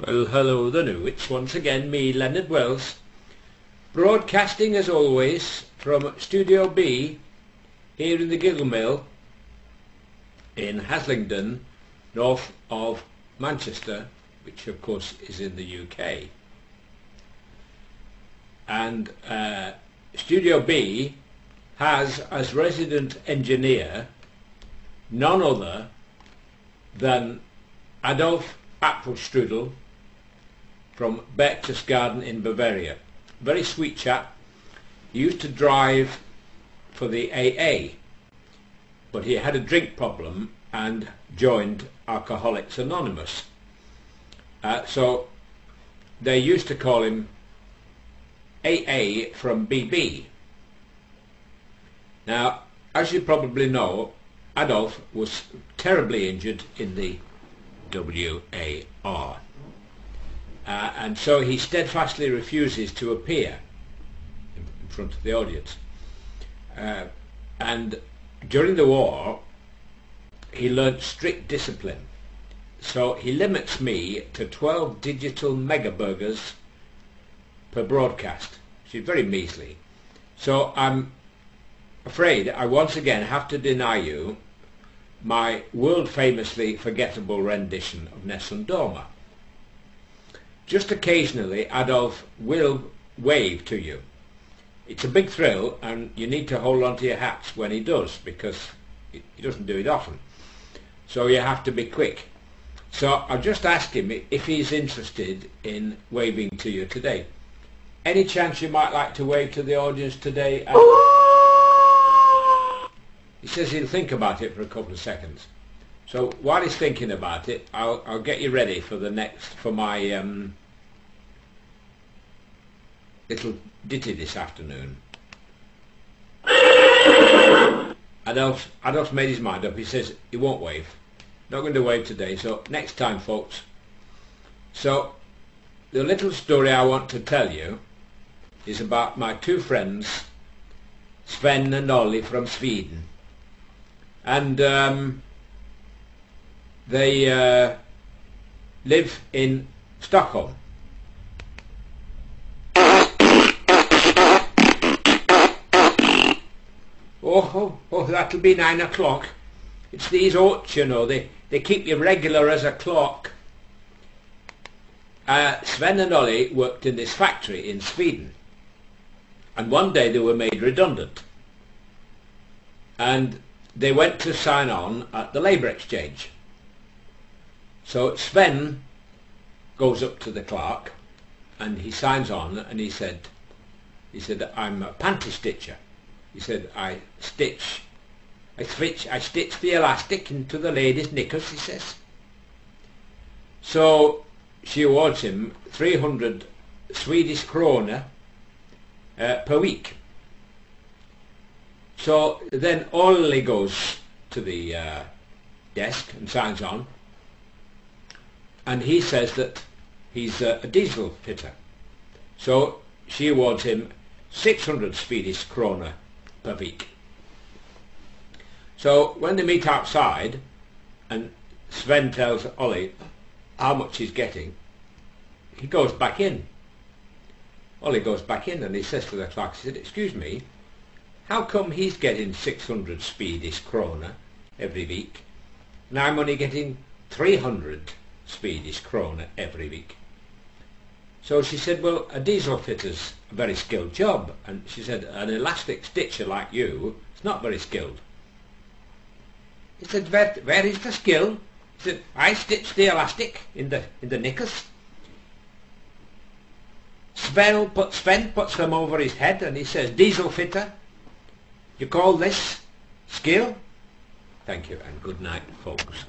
Well, hello the new. It's once again me, Leonard Wells, broadcasting as always from Studio B here in the Giggle Mill in Haslingden, north of Manchester, which of course is in the UK. And Studio B has as resident engineer none other than Adolf Apfelstrudel from Berchtesgaden in Bavaria. Very sweet chap. He used to drive for the AA, but he had a drink problem and joined Alcoholics Anonymous. So they used to call him AA from BB. Now, as you probably know, Adolf was terribly injured in the WAR. And so he steadfastly refuses to appear in front of the audience. And during the war, he learnt strict discipline. So he limits me to 12 digital megaburgers per broadcast, which is very measly. So I'm afraid I once again have to deny you my world-famously forgettable rendition of Nessun Dorma. Just occasionally Adolf will wave to you. It's a big thrill, and you need to hold on to your hats when he does, because he doesn't do it often. So you have to be quick. So I'll just ask him if he's interested in waving to you today. Any chance you might like to wave to the audience today? He says he'll think about it for a couple of seconds. So while he's thinking about it, I'll get you ready for my little ditty this afternoon. Adolf's made his mind up. He says he won't wave. Not going to wave today, so next time, folks. So the little story I want to tell you is about my two friends, Sven and Ollie from Sweden. And they live in Stockholm. Oh, that'll be 9 o'clock. It's these oats, you know, they keep you regular as a clock. Sven and Ollie worked in this factory in Sweden, and one day they were made redundant, and they went to sign on at the labour exchange. So Sven goes up to the clerk and he signs on, and he said, I'm a panty stitcher. He said, I stitch the elastic into the lady's knickers, he says. So she awards him 300 Swedish krona per week. So then Ollie goes to the desk and signs on, and he says that he's a diesel fitter. So she awards him 600 Swedish krona per week. So when they meet outside and Sven tells Ollie how much he's getting, he goes back in. Ollie goes back in and he says to the clerk, he said, excuse me, how come he's getting 600 Swedish krona every week and I'm only getting 300 Swedish krona every week? So she said, well, a diesel fitter's a very skilled job. And she said, an elastic stitcher like you is not very skilled. He said, where is the skill? He said, I stitch the elastic in the knickers. Sven puts them over his head and he says, diesel fitter, you call this skill? Thank you and good night, folks.